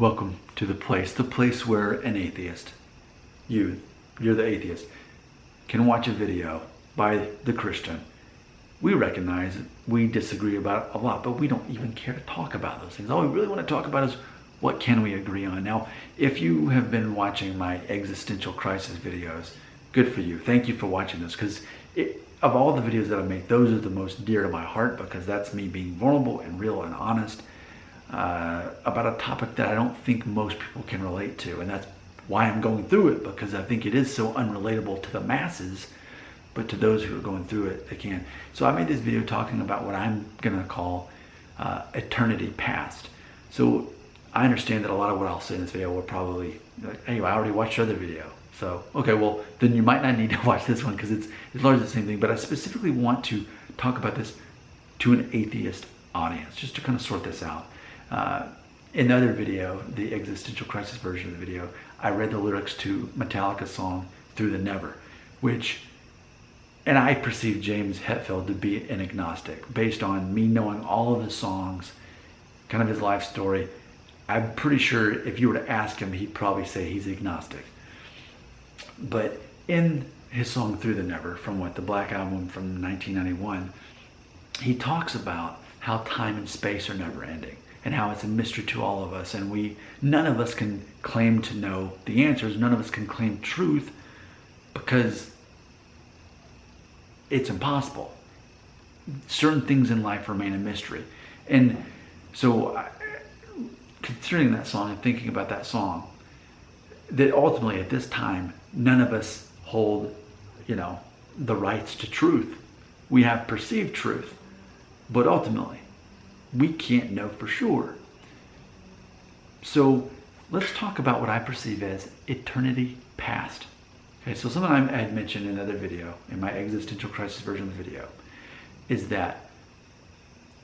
Welcome to the place where an atheist, you're the atheist, can watch a video by the Christian. We recognize we disagree about it a lot, but we don't even care to talk about those things. All we really want to talk about is what can we agree on. Now, if you have been watching my existential crisis videos, good for you. Thank you for watching this, because of all the videos that I make, those are the most dear to my heart, because that's me being vulnerable and real and honest about a topic that I don't think most people can relate to. And that's why I'm going through it, because I think it is so unrelatable to the masses, but to those who are going through it, they can. So I made this video talking about what I'm gonna call eternity past. So I understand that a lot of what I'll say in this video will probably like, hey, I already watched your other video. So, okay, well, then you might not need to watch this one, because it's largely the same thing. But I specifically want to talk about this to an atheist audience, just to kind of sort this out. In the other video, the existential crisis version of the video, I read the lyrics to Metallica's song Through the Never, and I perceive James Hetfield to be an agnostic based on me knowing all of his songs, kind of his life story. I'm pretty sure if you were to ask him, he'd probably say he's agnostic. But in his song Through the Never, from the Black Album from 1991, he talks about how time and space are never ending, and how it's a mystery to all of us, and none of us can claim to know the answers. None of us can claim truth, because it's impossible. Certain things in life remain a mystery. And so considering that song and thinking about that song, that ultimately at this time, none of us hold, the rights to truth. We have perceived truth, but ultimately, we can't know for sure. So let's talk about what I perceive as eternity past. Okay, so something I had mentioned in another video, in my existential crisis version of the video, is that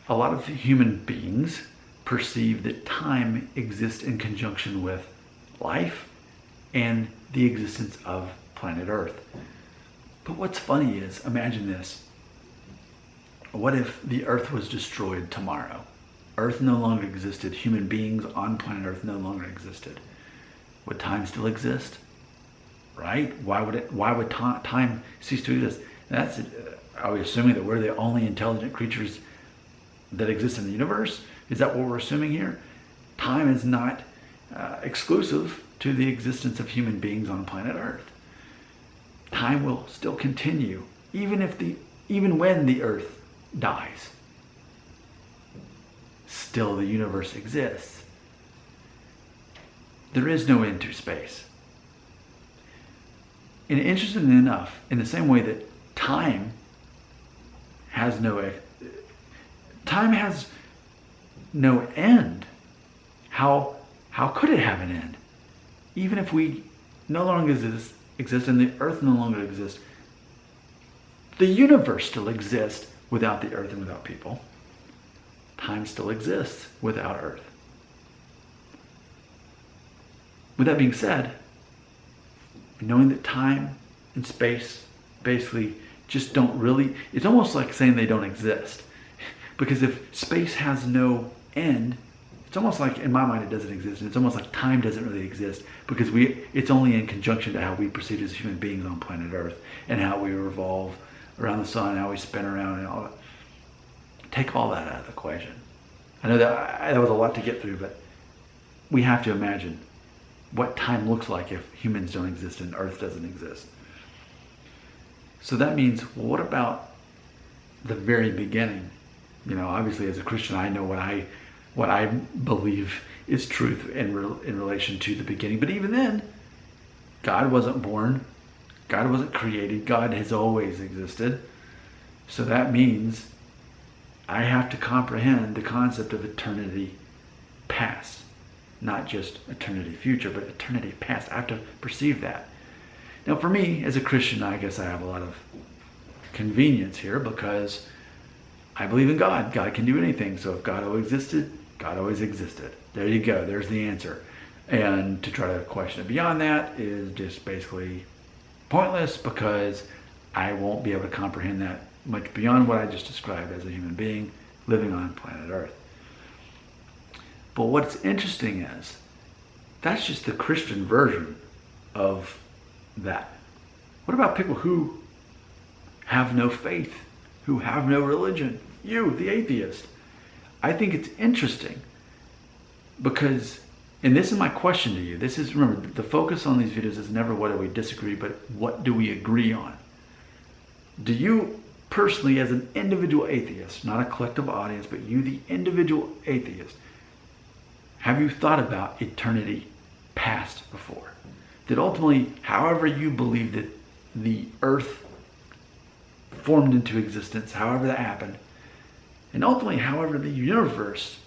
a lot of human beings perceive that time exists in conjunction with life and the existence of planet Earth. But what's funny is, imagine this. What if the Earth was destroyed tomorrow? Earth no longer existed. Human beings on planet Earth no longer existed. Would time still exist? Right? Why would time cease to exist? Are we assuming that we're the only intelligent creatures that exist in the universe? Is that what we're assuming here? Time is not exclusive to the existence of human beings on planet Earth. Time will still continue, even when the Earth dies. Still, the universe exists. There is no end to space. And interestingly enough, in the same way that time has no end, how could it have an end? Even if we no longer exist and the Earth no longer exists, the universe still exists without the Earth and without people. Time still exists without Earth. With that being said, knowing that time and space basically just don't really, it's almost like saying they don't exist. Because if space has no end, it's almost like, in my mind, it doesn't exist. And it's almost like time doesn't really exist, because it's only in conjunction to how we perceive as human beings on planet Earth, and how we revolve around the sun, how we spin around and all that. Take all that out of the equation. I know that was a lot to get through, but we have to imagine what time looks like if humans don't exist and Earth doesn't exist. So that means, well, what about the very beginning? Obviously as a Christian, I know what I believe is truth in relation to the beginning. But even then, God wasn't born. God wasn't created. God has always existed. So that means I have to comprehend the concept of eternity past. Not just eternity future, but eternity past. I have to perceive that. Now for me, as a Christian, I guess I have a lot of convenience here, because I believe in God. God can do anything. So if God always existed, God always existed. There you go. There's the answer. And to try to question it beyond that is just basically pointless, because I won't be able to comprehend that much beyond what I just described as a human being living on planet Earth. But what's interesting That's just the Christian version of that. What about people who have no faith, who have no religion? You, the atheist. I think it's interesting because, and this is my question to you. This is, remember, the focus on these videos is never what do we disagree, but what do we agree on? Do you personally, as an individual atheist, not a collective audience, but you, the individual atheist, have you thought about eternity past before? That ultimately, however you believe that the earth formed into existence, however that happened, and ultimately however the universe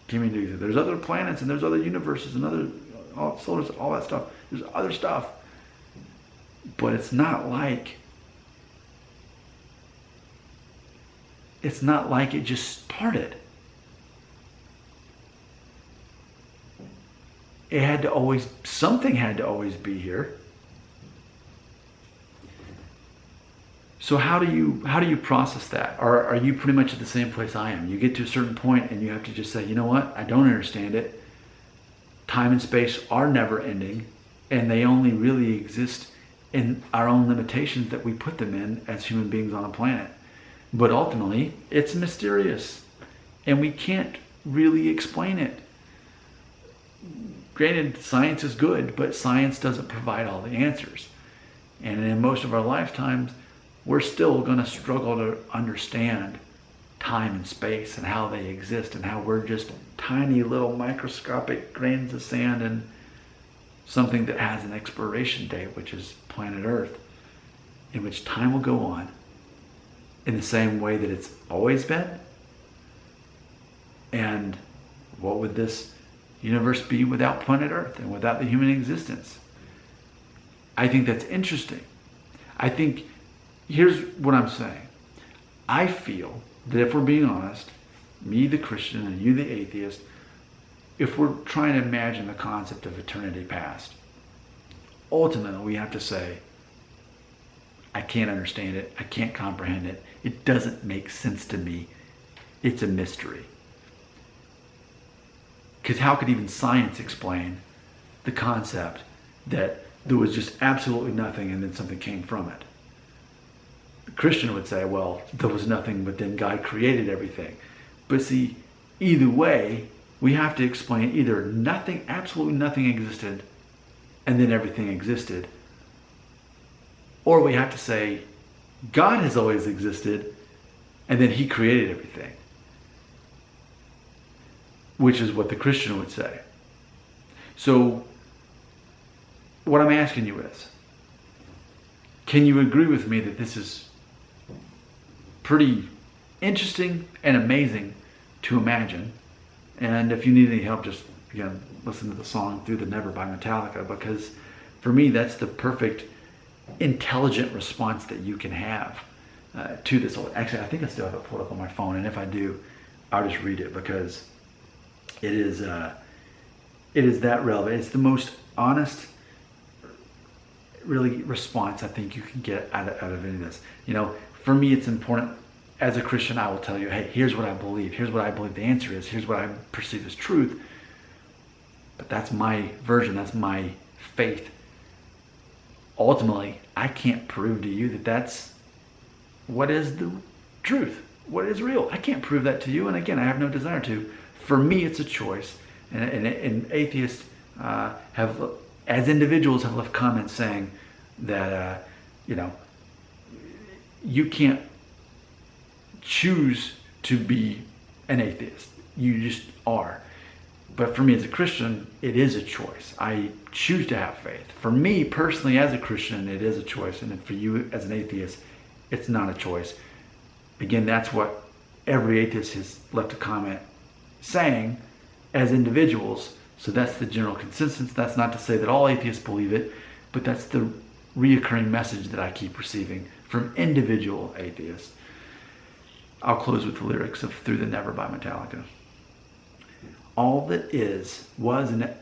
came into existence. There's other planets and there's other universes and other solars, all that stuff. There's other stuff. But it's not like it just started. Something had to always be here. So how do you process that? Or are you pretty much at the same place I am? You get to a certain point and you have to just say, you know what? I don't understand it. Time and space are never ending, and they only really exist in our own limitations that we put them in as human beings on a planet. But ultimately, it's mysterious, and we can't really explain it. Granted, science is good, but science doesn't provide all the answers. And in most of our lifetimes, we're still going to struggle to understand time and space and how they exist and how we're just tiny little microscopic grains of sand in something that has an expiration date, which is planet Earth, in which time will go on in the same way that it's always been. And what would this universe be without planet Earth and without the human existence? I think that's interesting. I think, here's what I'm saying. I feel that if we're being honest, me the Christian and you the atheist, if we're trying to imagine the concept of eternity past, ultimately we have to say, I can't understand it, I can't comprehend it, it doesn't make sense to me, it's a mystery. Because how could even science explain the concept that there was just absolutely nothing and then something came from it? The Christian would say, well, there was nothing, but then God created everything. But see, either way, we have to explain either nothing, absolutely nothing existed, and then everything existed, or we have to say God has always existed, and then He created everything, which is what the Christian would say. So, what I'm asking you is, can you agree with me that this is pretty interesting and amazing to imagine? And if you need any help, just, again, listen to the song Through the Never by Metallica, because for me, that's the perfect intelligent response that you can have to this. Actually, I think I still have it pulled up on my phone, and if I do, I'll just read it, because it is that relevant. It's the most honest, really, response I think you can get out of any of this. You know, for me, it's important. As a Christian, I will tell you, hey, here's what I believe. Here's what I believe the answer is. Here's what I perceive as truth. But that's my version. That's my faith. Ultimately, I can't prove to you that that's what is the truth, what is real. I can't prove that to you. And again, I have no desire to. For me, it's a choice. And atheists have, as individuals, have left comments saying that, you can't choose to be an atheist. You just are. But for me as a Christian, it is a choice. I choose to have faith. For me personally as a Christian, it is a choice. And for you as an atheist, it's not a choice. Again, that's what every atheist has left a comment saying as individuals. So that's the general consensus. That's not to say that all atheists believe it, but that's the reoccurring message that I keep receiving from individual atheists. I'll close with the lyrics of Through the Never by Metallica. All that is, was, and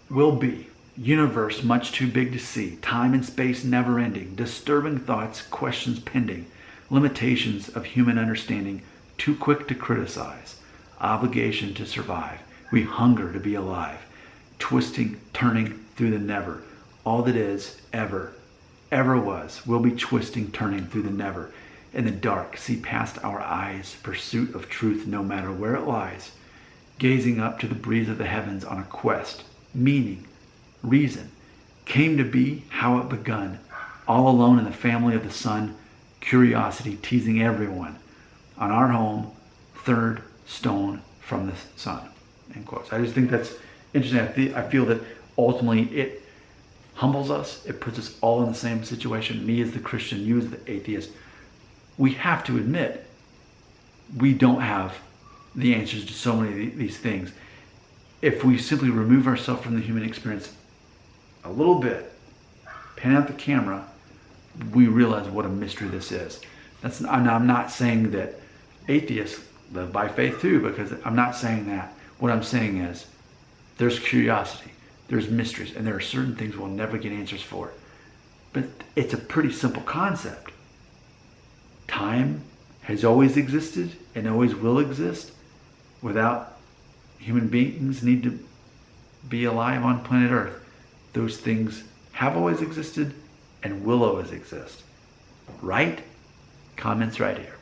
will be, universe much too big to see, time and space never ending, disturbing thoughts, questions pending, limitations of human understanding too quick to criticize, obligation to survive, we hunger to be alive, twisting, turning through the never. All that is, ever was, will be twisting, turning through the never. In the dark, see past our eyes, pursuit of truth no matter where it lies, gazing up to the breeze of the heavens on a quest, meaning, reason, came to be, how it begun, all alone in the family of the sun, curiosity teasing everyone, on our home, third stone from the sun. End quotes. I just think that's interesting. I feel that ultimately it humbles us. It puts us all in the same situation. Me as the Christian, you as the atheist. We have to admit we don't have the answers to so many of these things. If we simply remove ourselves from the human experience a little bit, pan out the camera, we realize what a mystery this is. I'm not saying that atheists live by faith too, because I'm not saying that. What I'm saying is there's curiosity, there's mysteries, and there are certain things we'll never get answers for. But it's a pretty simple concept. Time has always existed and always will exist without human beings need to be alive on planet Earth. Those things have always existed and will always exist. Right? Comments right here.